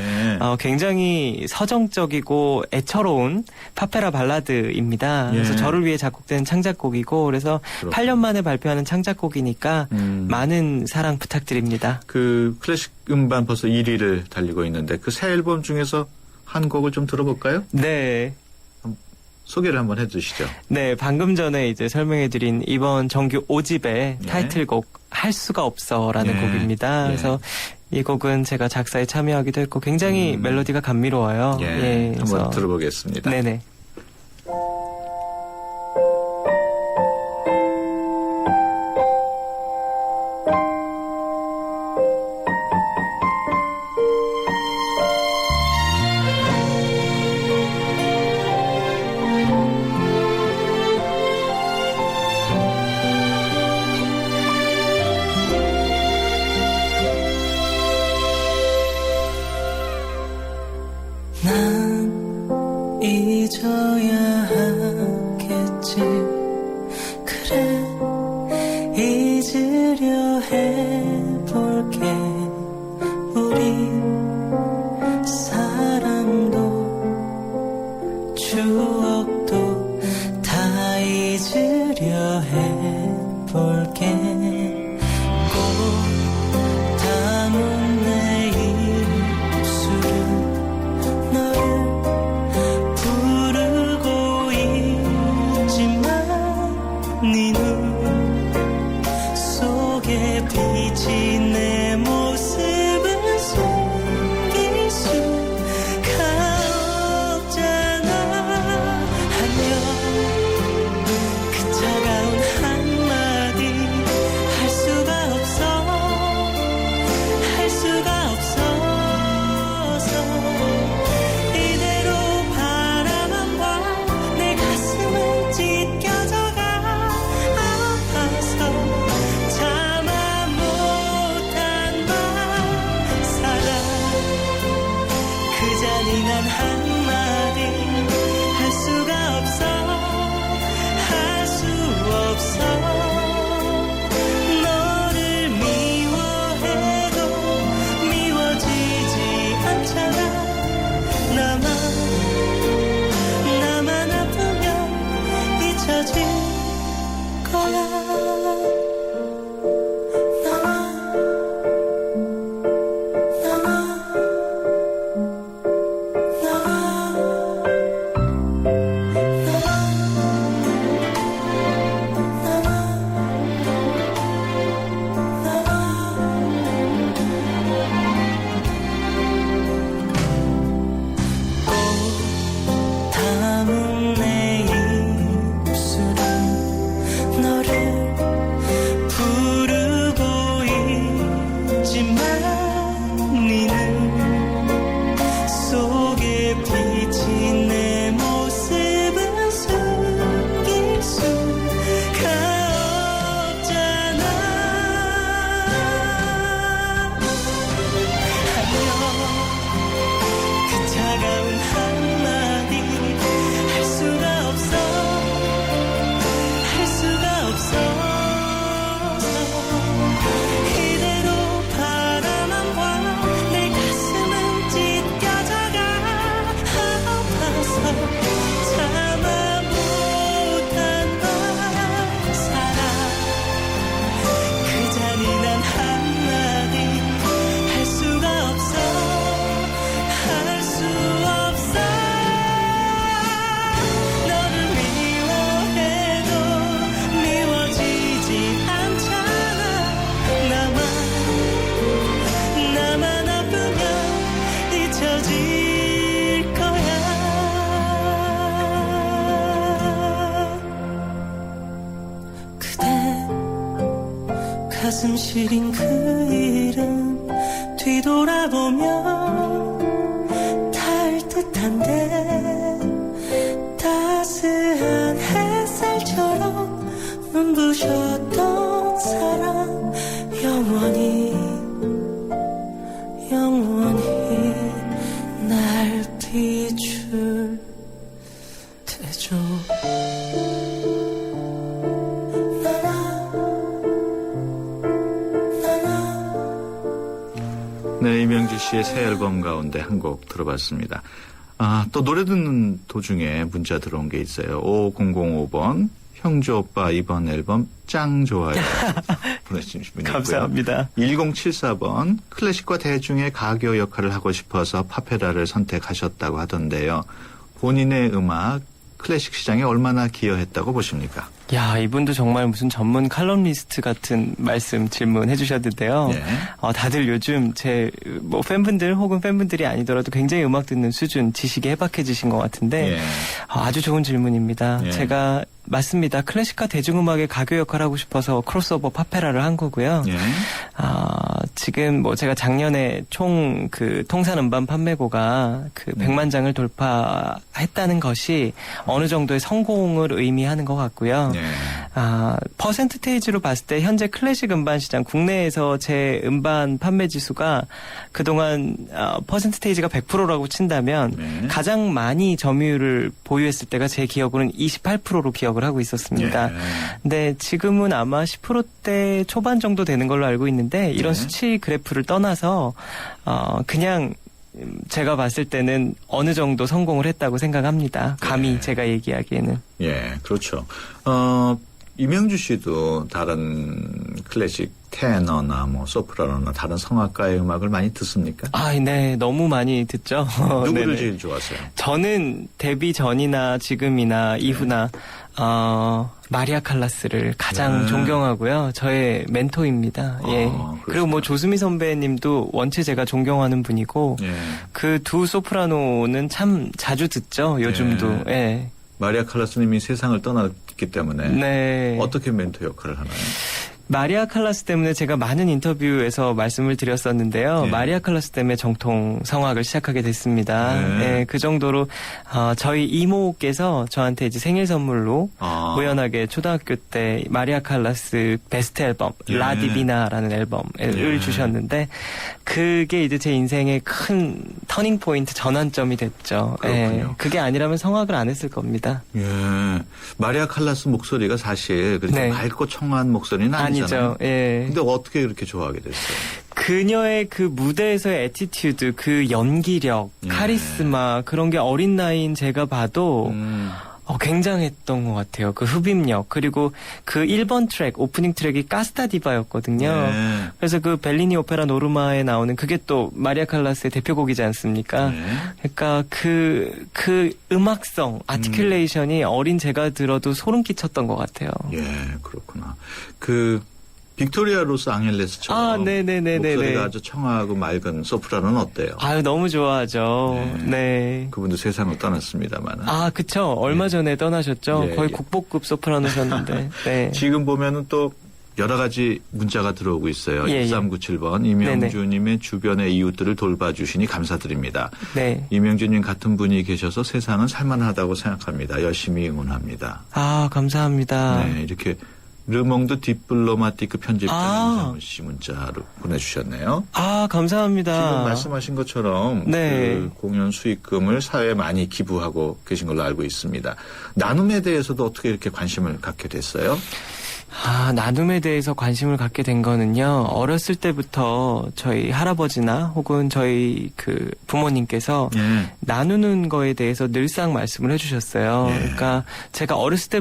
굉장히 서정적이고 애처로운 파페라 발라드입니다. 그래서 저를 위해 작곡된 창작곡이고 그래서 8년 만에 발표하는 창작곡이니까 많은 사랑 부탁드립니다. 그 클래식 음반 벌써 1위를 달리고 있는데 그 새 앨범 중에서 한 곡을 좀 들어볼까요? 네. 소개를 한번 해주시죠. 네, 방금 전에 이제 설명해드린 이번 정규 5집의 타이틀곡 할 수가 없어라는 곡입니다. 그래서 이 곡은 제가 작사에 참여하기도 했고 굉장히 멜로디가 감미로워요. 한번 들어보겠습니다. 네네. 한마디 할 수가 없어 할 수 없어 너를 미워해도 미워지지 않잖아 나만 아프면 잊혀질 거야 담은 내 입술은 너를 부르고 있지만 니는 속에 비친 내 모습은 숨길 수가 없잖아 안녕 그 차가운 한마디 할 수가 없어 할 수가 없어 이대로 바라만 봐 내 가슴은 찢겨져가 아파서 참아 못한다 살아 그 잔인한 한마디 할 수가 없어 할 수 없어 너를 미워해도 미워지지 않잖아 나만 아프면 잊혀질 거야 그대 가슴 시린 그 이름 뒤돌아보면 달 듯한데 따스한 햇살처럼 눈부셨던 사랑 영원히 날 비출 테죠 네, 이명주 씨의 새 앨범 가운데 한 곡 들어봤습니다. 또 노래 듣는 도중에 문자 들어온 게 있어요. 5005번 형주 오빠 이번 앨범 짱 좋아요. 보내주신 분이 있고요. 감사합니다. 1074번 클래식과 대중의 가교 역할을 하고 싶어서 파페라를 선택하셨다고 하던데요. 본인의 음악 클래식 시장에 얼마나 기여했다고 보십니까? 야, 이분도 정말 무슨 전문 칼럼니스트 같은 질문 해주셨는데요. 네. 다들 요즘 팬분들 혹은 팬분들이 아니더라도 굉장히 음악 듣는 수준, 지식이 해박해지신 것 같은데, 예. 아주 좋은 질문입니다. 예. 제가 맞습니다. 클래식과 대중음악의 가교 역할을 하고 싶어서 크로스오버 파페라를 한 거고요. 예. 지금 제가 작년에 총 통산 음반 판매고가 100만 장을 돌파했다는 것이 어느 정도의 성공을 의미하는 것 같고요. 예. 퍼센트테이지로 봤을 때 현재 클래식 음반 시장 국내에서 제 음반 판매 지수가 그동안 퍼센트테이지가 100%라고 친다면 네. 가장 많이 점유율을 보유했을 때가 제 기억으로는 28%로 기억을 하고 있었습니다. 예. 근데 지금은 아마 10%대 초반 정도 되는 걸로 알고 있는데 이런 네. 수치 그래프를 떠나서 그냥 제가 봤을 때는 어느 정도 성공을 했다고 생각합니다. 감히 네. 제가 얘기하기에는. 예, 그렇죠. 이명주 씨도 다른 클래식 테너나 소프라노나 다른 성악가의 음악을 많이 듣습니까? 네, 너무 많이 듣죠. 누구를 네네. 제일 좋아하세요? 저는 데뷔 전이나 지금이나 이후나 마리아 칼라스를 가장 네. 존경하고요. 저의 멘토입니다. 예. 그리고 조수미 선배님도 원체 제가 존경하는 분이고 예. 그 두 소프라노는 참 자주 듣죠. 요즘도. 네. 예. 마리아 칼라스님이 세상을 떠났기 때문에 네. 어떻게 멘토 역할을 하나요? 마리아 칼라스 때문에 제가 많은 인터뷰에서 말씀을 드렸었는데요. 예. 마리아 칼라스 때문에 정통 성악을 시작하게 됐습니다. 예. 예, 그 정도로 저희 이모께서 저한테 이제 생일 선물로 우연하게 초등학교 때 마리아 칼라스 베스트 앨범 예. 라디비나라는 앨범을 주셨는데 그게 이제 제 인생의 큰 터닝 포인트 전환점이 됐죠. 그렇군요. 예, 그게 아니라면 성악을 안 했을 겁니다. 예. 마리아 칼라스 목소리가 사실 그렇게 네. 맑고 청아한 목소리는 아니잖아요. 아니죠. 예. 근데 어떻게 그렇게 좋아하게 됐어요? 그녀의 그 무대에서의 애티튜드, 그 연기력, 예. 카리스마 그런 게 어린 나이인 제가 봐도 굉장했던 것 같아요. 그 흡입력 그리고 그 1번 트랙 오프닝 트랙이 까스타 디바였거든요. 예. 그래서 그 벨리니 오페라 노르마에 나오는 그게 또 마리아 칼라스의 대표곡이지 않습니까? 예. 그러니까 그 음악성, 아티큘레이션이 어린 제가 들어도 소름 끼쳤던 것 같아요. 예, 그렇구나. 그 빅토리아 로스 앙헬레스처럼 네네네네네. 목소리가 아주 청아하고 맑은 소프라노는 어때요? 아유 너무 좋아하죠. 네. 그분도 세상을 떠났습니다만은. 아, 그쵸. 얼마 전에 떠나셨죠. 예, 거의 예. 국보급 소프라노셨는데. 네. 지금 보면은 또 여러 가지 문자가 들어오고 있어요. 예, 예. 1397번 이명주님의 주변의 이웃들을 돌봐주시니 감사드립니다. 네. 이명주님 같은 분이 계셔서 세상은 살만하다고 생각합니다. 열심히 응원합니다. 아, 감사합니다. 네, 이렇게 르몽드 디플로마티크 편집장 임상훈 씨 문자로 보내주셨네요. 아, 감사합니다. 지금 말씀하신 것처럼 네. 그 공연 수익금을 사회에 많이 기부하고 계신 걸로 알고 있습니다. 나눔에 대해서도 어떻게 이렇게 관심을 갖게 됐어요? 아, 나눔에 대해서 관심을 갖게 된 거는요, 어렸을 때부터 저희 할아버지나 혹은 저희 그 부모님께서 나누는 거에 대해서 늘상 말씀을 해주셨어요. 그러니까 제가 어렸을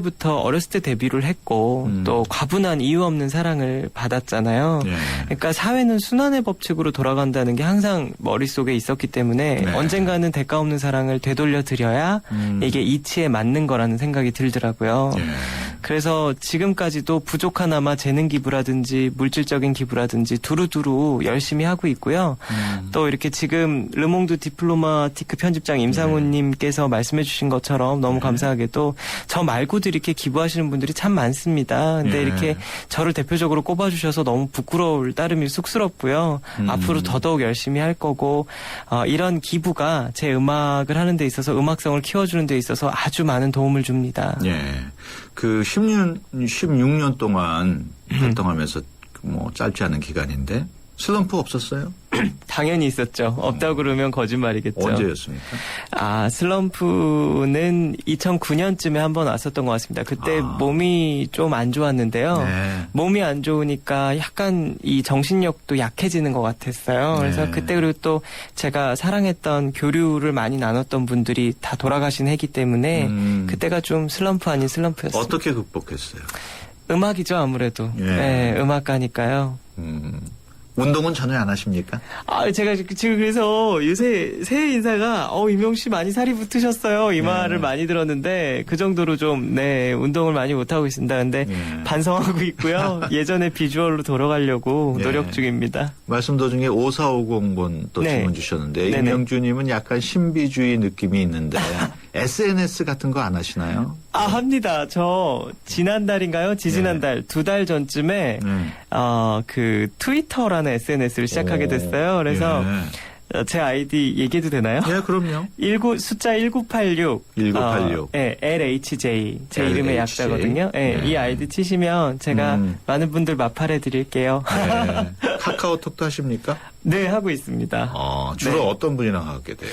때 데뷔를 했고, 또 과분한 이유 없는 사랑을 받았잖아요. 그러니까 사회는 순환의 법칙으로 돌아간다는 게 항상 머릿속에 있었기 때문에 언젠가는 대가 없는 사랑을 되돌려 드려야 이게 이치에 맞는 거라는 생각이 들더라고요. 그래서 지금까지도 부족하나마 재능 기부라든지 물질적인 기부라든지 두루두루 열심히 하고 있고요. 또 이렇게 지금 르몽드 디플로마티크 편집장 임상훈님께서 말씀해 주신 것처럼 너무 감사하게도 저 말고도 이렇게 기부하시는 분들이 참 많습니다. 근데 이렇게 저를 대표적으로 꼽아주셔서 너무 부끄러울 따름이 쑥스럽고요. 앞으로 더더욱 열심히 할 거고 이런 기부가 제 음악을 하는 데 있어서 음악성을 키워주는 데 있어서 아주 많은 도움을 줍니다. 예. 그 16년 동안 활동하면서 뭐 짧지 않은 기간인데 슬럼프 없었어요? 당연히 있었죠. 없다고 그러면 거짓말이겠죠. 언제였습니까? 아, 슬럼프는 2009년쯤에 한번 왔었던 것 같습니다. 그때 몸이 좀 안 좋았는데요. 몸이 안 좋으니까 약간 이 정신력도 약해지는 것 같았어요. 그래서 그때 그리고 또 제가 사랑했던 교류를 많이 나눴던 분들이 다 돌아가신 해기 때문에 그때가 좀 슬럼프 아닌 슬럼프였어요. 어떻게 극복했어요? 음악이죠, 아무래도. 네, 음악가니까요. 운동은 전혀 안 하십니까? 아, 제가 지금 그래서 요새 새해 인사가, 이명 씨 많이 살이 붙으셨어요. 이 말을 많이 들었는데, 그 정도로 좀, 운동을 많이 못하고 있습니다. 근데 반성하고 있고요. 예전의 비주얼로 돌아가려고 노력 중입니다. 말씀 도중에 5450번 또 질문 주셨는데, 이명주님은 약간 신비주의 느낌이 있는데, SNS 같은 거 안 하시나요? 아, 합니다. 저, 지난달인가요? 지지난달, 2달 전쯤에, 그, 트위터라는 SNS를 시작하게 됐어요. 그래서, 제 아이디 얘기해도 되나요? 네, 그럼요. 숫자 1986. 1986. LHJ. 제 이름의 약자거든요. 이 아이디 치시면 제가 많은 분들 마팔해 드릴게요. 카카오톡도 하십니까? 네, 하고 있습니다. 주로 어떤 분이랑 하게 돼요?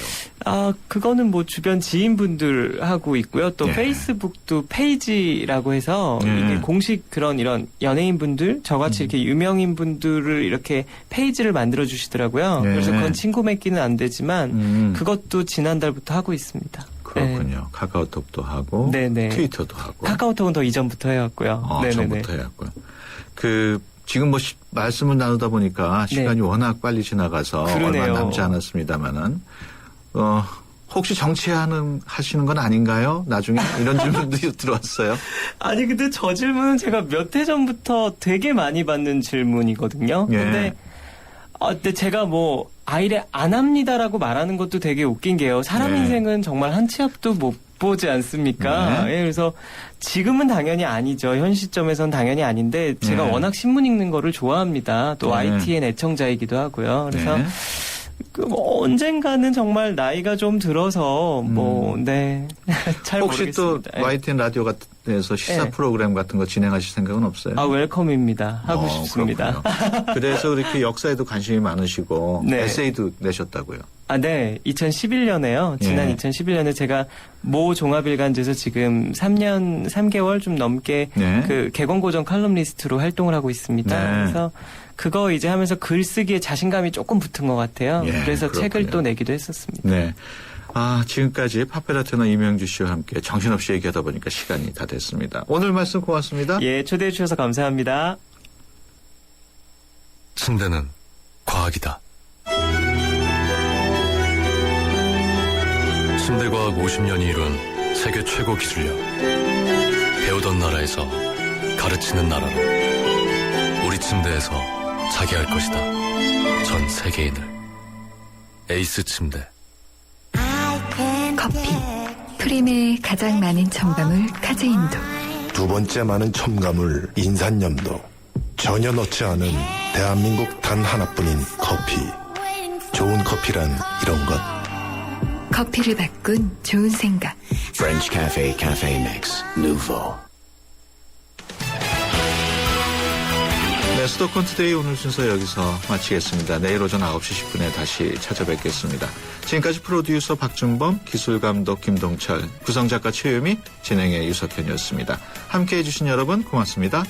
그거는 뭐 주변 지인분들 하고 있고요. 또 페이스북도 페이지라고 해서 이게 공식 그런 이런 연예인분들, 저같이 이렇게 유명인 분들을 이렇게 페이지를 만들어 주시더라고요. 그래서 그건 친구 맺기는 안 되지만 그것도 지난달부터 하고 있습니다. 그렇군요. 카카오톡도 하고 트위터도 하고. 카카오톡은 더 이전부터 해왔고요. 전부터 해왔고요. 지금 뭐 말씀을 나누다 보니까 시간이 워낙 빨리 지나가서 얼마 남지 않았습니다만은 혹시 하시는 건 아닌가요? 나중에 이런 질문도 들어왔어요. 아니 근데 저 질문은 제가 몇 해 전부터 되게 많이 받는 질문이거든요. 근데 제가 뭐 아이래 안 합니다라고 말하는 것도 되게 웃긴 게요. 사람 인생은 정말 한 치 앞도 못 보지 않습니까? 네. 예, 그래서 지금은 당연히 아니죠. 현 시점에선 당연히 아닌데 제가 네. 워낙 신문 읽는 거를 좋아합니다. 또 네. YTN 애청자이기도 하고요. 그래서 네. 언젠가는 정말 나이가 좀 들어서 잘 혹시 모르겠습니다. 또 YTN 라디오 같은데서 시사 네. 프로그램 같은 거 진행하실 생각은 없어요? 웰컴입니다. 하고 싶습니다. 그렇군요. 그래서 이렇게 역사에도 관심이 많으시고 네. 에세이도 내셨다고요? 네. 2011년에요. 지난 예. 2011년에 제가 모 종합일간지에서 지금 3년 3개월 좀 넘게 네. 그 개건고전 칼럼니스트로 활동을 하고 있습니다. 네. 그래서 그거 이제 하면서 글쓰기에 자신감이 조금 붙은 것 같아요. 예, 그래서 그렇군요. 책을 또 내기도 했었습니다. 네. 지금까지 파페라 테너 이명주 씨와 함께 정신없이 얘기하다 보니까 시간이 다 됐습니다. 오늘 말씀 고맙습니다. 예, 초대해 주셔서 감사합니다. 침대는 과학이다. 침대과학 50년이 이룬 세계 최고 기술력. 배우던 나라에서 가르치는 나라로. 우리 침대에서 자기 할 것이다. 전 세계인을. 에이스 침대. 커피. 프림의 가장 많은 첨가물 카제인도. 두 번째 많은 첨가물 인산염도. 전혀 넣지 않은 대한민국 단 하나뿐인 커피. 좋은 커피란 이런 것. 커피를 바꾼 좋은 생각. French Cafe Cafe Mix Nouveau. 네, 수도권 투데이 오늘 순서 여기서 마치겠습니다. 내일 오전 9시 10분에 다시 찾아뵙겠습니다. 지금까지 프로듀서 박준범, 기술감독 김동철, 구성작가 최유미, 진행의 유석현이었습니다. 함께해 주신 여러분 고맙습니다.